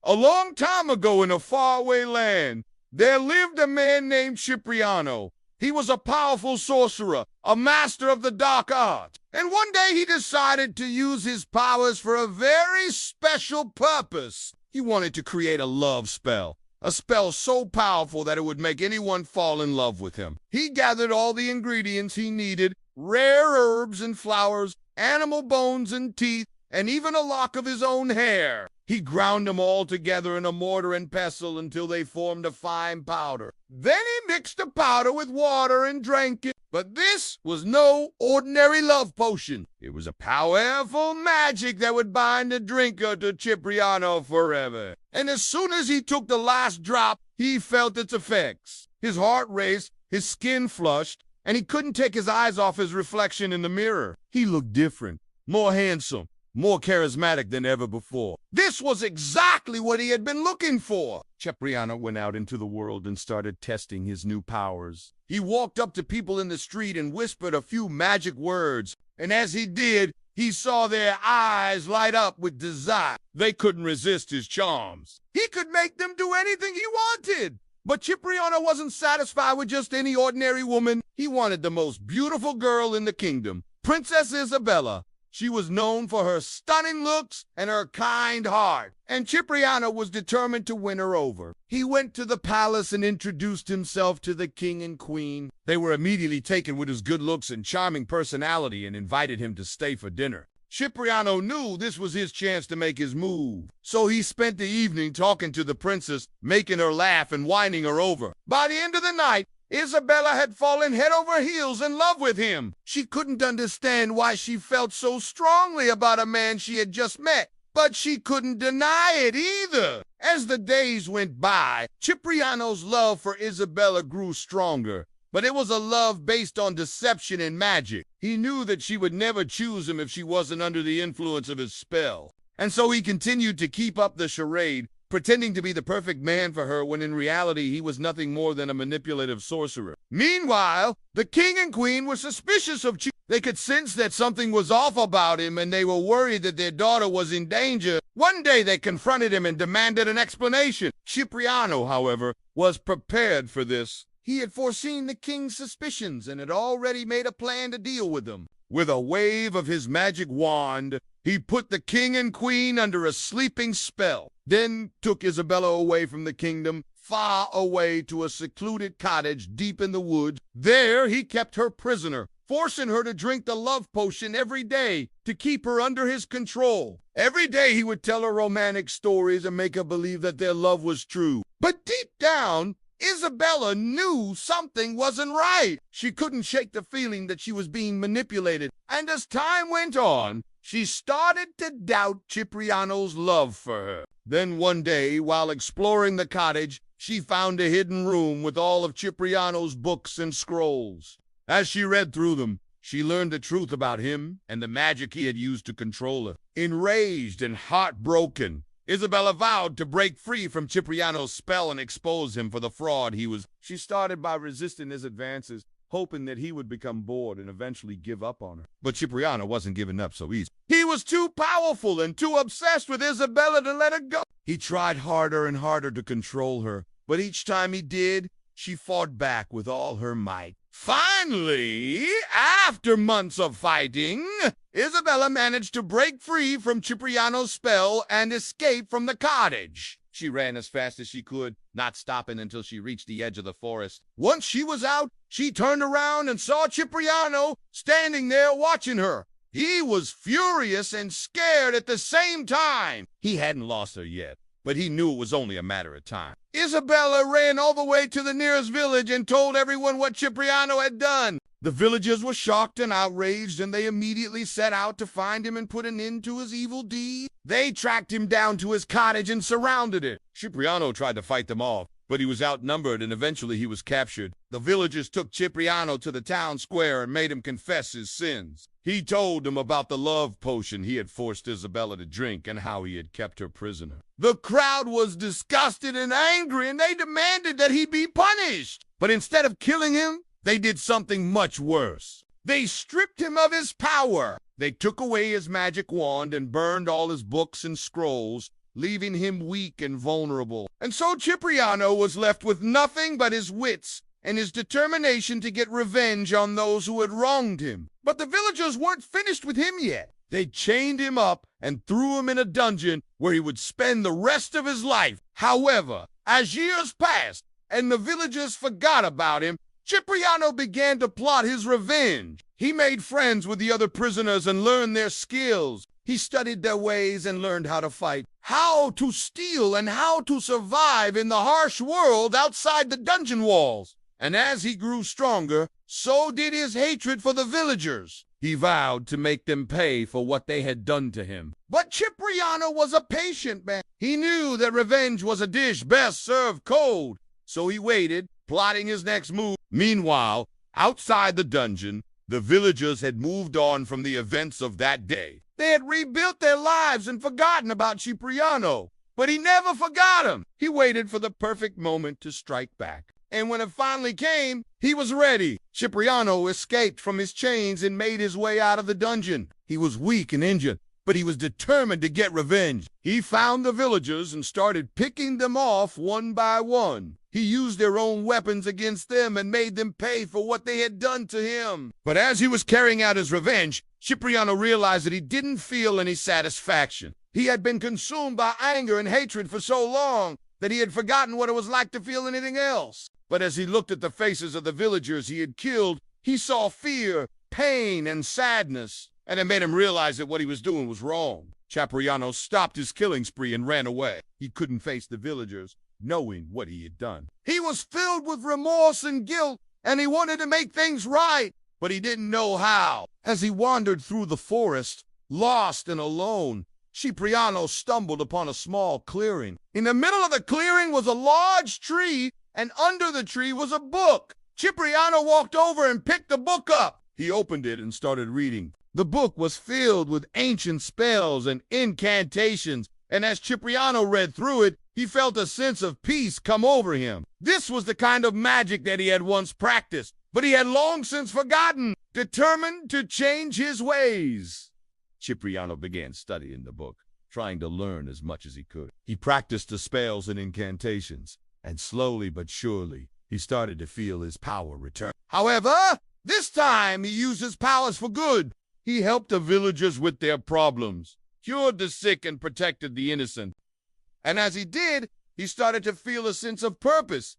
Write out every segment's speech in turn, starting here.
A long time ago in a faraway land, there lived a man named Cipriano. He was a powerful sorcerer, a master of the dark art. And one day he decided to use his powers for a very special purpose. He wanted to create a love spell. A spell so powerful that it would make anyone fall in love with him. He gathered all the ingredients he needed, rare herbs and flowers, animal bones and teeth, and even a lock of his own hair. He ground them all together in a mortar and pestle until they formed a fine powder. Then he mixed the powder with water and drank it. But this was no ordinary love potion. It was a powerful magic that would bind the drinker to Cipriano forever. And as soon as he took the last drop, he felt its effects. His heart raced, his skin flushed, and he couldn't take his eyes off his reflection in the mirror. He looked different, more handsome, more charismatic than ever before. This was exactly what he had been looking for. Cipriano went out into the world and started testing his new powers. He walked up to people in the street and whispered a few magic words, and as he did, he saw their eyes light up with desire. They couldn't resist his charms. He could make them do anything he wanted. But Cipriano wasn't satisfied with just any ordinary woman. He wanted the most beautiful girl in the kingdom, Princess Isabella. She was known for her stunning looks and her kind heart, and Cipriano was determined to win her over. He went to the palace and introduced himself to the king and queen. They were immediately taken with his good looks and charming personality and invited him to stay for dinner. Cipriano knew this was his chance to make his move, so he spent the evening talking to the princess, making her laugh and winning her over. By the end of the night, Isabella had fallen head over heels in love with him. She couldn't understand why she felt so strongly about a man she had just met, but she couldn't deny it either. As the days went by, Cipriano's love for Isabella grew stronger, but it was a love based on deception and magic. He knew that she would never choose him if she wasn't under the influence of his spell, and so he continued to keep up the charade, pretending to be the perfect man for her when in reality he was nothing more than a manipulative sorcerer. Meanwhile, the king and queen were suspicious of Cipriano. They could sense that something was off about him, and they were worried that their daughter was in danger. One day they confronted him and demanded an explanation. Cipriano, however, was prepared for this. He had foreseen the king's suspicions and had already made a plan to deal with them. With a wave of his magic wand, he put the king and queen under a sleeping spell, then took Isabella away from the kingdom, far away to a secluded cottage deep in the woods. There he kept her prisoner, forcing her to drink the love potion every day to keep her under his control. Every day he would tell her romantic stories and make her believe that their love was true. But deep down, Isabella knew something wasn't right. She couldn't shake the feeling that she was being manipulated. And as time went on, she started to doubt Cipriano's love for her. Then one day, while exploring the cottage, she found a hidden room with all of Cipriano's books and scrolls. As she read through them, she learned the truth about him and the magic he had used to control her. Enraged and heartbroken, Isabella vowed to break free from Cipriano's spell and expose him for the fraud he was. She started by resisting his advances, hoping that he would become bored and eventually give up on her. But Cipriano wasn't giving up so easy. He was too powerful and too obsessed with Isabella to let her go. He tried harder and harder to control her, but each time he did, she fought back with all her might. Finally, after months of fighting, Isabella managed to break free from Cipriano's spell and escape from the cottage. She ran as fast as she could, not stopping until she reached the edge of the forest. Once she was out, she turned around and saw Cipriano standing there watching her. He was furious and scared at the same time. He hadn't lost her yet, but he knew it was only a matter of time. Isabella ran all the way to the nearest village and told everyone what Cipriano had done. The villagers were shocked and outraged, and they immediately set out to find him and put an end to his evil deed. They tracked him down to his cottage and surrounded it. Cipriano tried to fight them off, but he was outnumbered and eventually he was captured. The villagers took Cipriano to the town square and made him confess his sins. He told them about the love potion he had forced Isabella to drink and how he had kept her prisoner. The crowd was disgusted and angry, and they demanded that he be punished. But instead of killing him, they did something much worse. They stripped him of his power. They took away his magic wand and burned all his books and scrolls, leaving him weak and vulnerable. And so Cipriano was left with nothing but his wits and his determination to get revenge on those who had wronged him. But the villagers weren't finished with him yet. They chained him up and threw him in a dungeon where he would spend the rest of his life. However, as years passed and the villagers forgot about him, Cipriano began to plot his revenge. He made friends with the other prisoners and learned their skills. He studied their ways and learned how to fight, how to steal, and how to survive in the harsh world outside the dungeon walls. And as he grew stronger, so did his hatred for the villagers. He vowed to make them pay for what they had done to him. But Cipriano was a patient man. He knew that revenge was a dish best served cold. So he waited, plotting his next move. Meanwhile, outside the dungeon, the villagers had moved on from the events of that day. They had rebuilt their lives and forgotten about Cipriano. But he never forgot him. He waited for the perfect moment to strike back. And when it finally came, he was ready. Cipriano escaped from his chains and made his way out of the dungeon. He was weak and injured, but he was determined to get revenge. He found the villagers and started picking them off one by one. He used their own weapons against them and made them pay for what they had done to him. But as he was carrying out his revenge, Cipriano realized that he didn't feel any satisfaction. He had been consumed by anger and hatred for so long that he had forgotten what it was like to feel anything else. But as he looked at the faces of the villagers he had killed, he saw fear, pain, and sadness, and it made him realize that what he was doing was wrong. Cipriano stopped his killing spree and ran away. He couldn't face the villagers, knowing what he had done. He was filled with remorse and guilt, and he wanted to make things right, but he didn't know how. As he wandered through the forest, lost and alone, Cipriano stumbled upon a small clearing. In the middle of the clearing was a large tree, and under the tree was a book. Cipriano walked over and picked the book up. He opened it and started reading. The book was filled with ancient spells and incantations, and as Cipriano read through it, he felt a sense of peace come over him. This was the kind of magic that he had once practiced, but he had long since forgotten, determined to change his ways. Cipriano began studying the book, trying to learn as much as he could. He practiced the spells and incantations, and slowly but surely, he started to feel his power return. However, this time he used his powers for good. He helped the villagers with their problems, cured the sick, and protected the innocent. And as he did, he started to feel a sense of purpose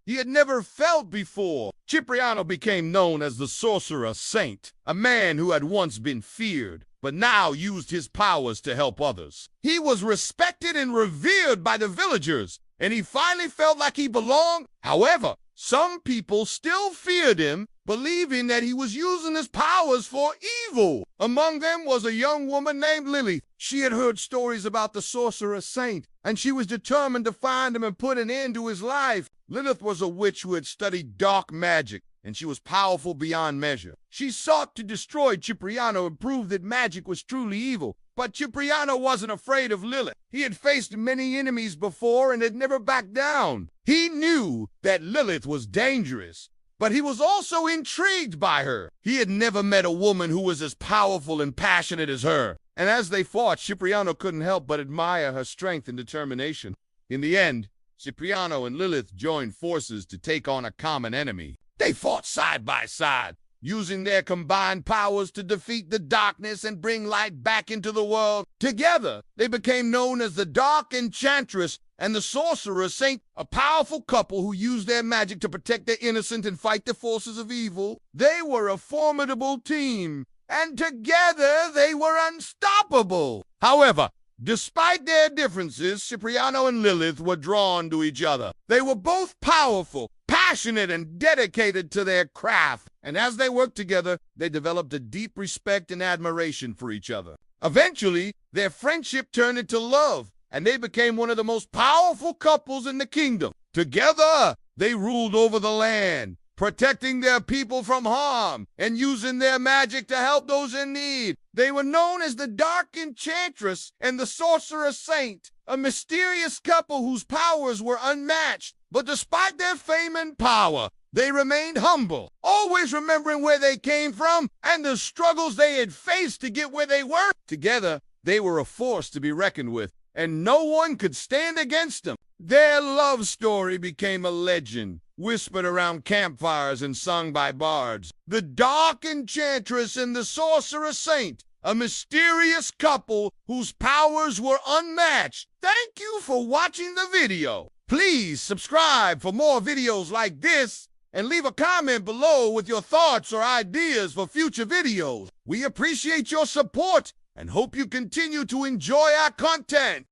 he had never felt before. Cipriano became known as the Sorcerer Saint, a man who had once been feared, but now used his powers to help others. He was respected and revered by the villagers, and he finally felt like he belonged. However, some people still feared him, believing that he was using his powers for evil. Among them was a young woman named Lily. She had heard stories about the Sorcerer Saint, and she was determined to find him and put an end to his life. Lilith was a witch who had studied dark magic, and she was powerful beyond measure. She sought to destroy Cipriano and prove that magic was truly evil. But Cipriano wasn't afraid of Lilith. He had faced many enemies before and had never backed down. He knew that Lilith was dangerous, but he was also intrigued by her. He had never met a woman who was as powerful and passionate as her. And as they fought, Cipriano couldn't help but admire her strength and determination. In the end, Cipriano and Lilith joined forces to take on a common enemy. They fought side by side, using their combined powers to defeat the darkness and bring light back into the world. Together, they became known as the Dark Enchantress and the Sorcerer Saint, a powerful couple who used their magic to protect the innocent and fight the forces of evil. They were a formidable team, and together they were unstoppable. However, despite their differences, Cipriano and Lilith were drawn to each other. They were both powerful, passionate, and dedicated to their craft. And as they worked together, they developed a deep respect and admiration for each other. Eventually, their friendship turned into love, and they became one of the most powerful couples in the kingdom. Together, they ruled over the land, protecting their people from harm and using their magic to help those in need. They were known as the Dark Enchantress and the Sorcerer Saint, a mysterious couple whose powers were unmatched. But despite their fame and power, they remained humble, always remembering where they came from and the struggles they had faced to get where they were. Together, they were a force to be reckoned with, and no one could stand against them. Their love story became a legend, whispered around campfires and sung by bards. The Dark Enchantress and the Sorcerer Saint, a mysterious couple whose powers were unmatched. Thank you for watching the video. Please subscribe for more videos like this, and leave a comment below with your thoughts or ideas for future videos. We appreciate your support and hope you continue to enjoy our content.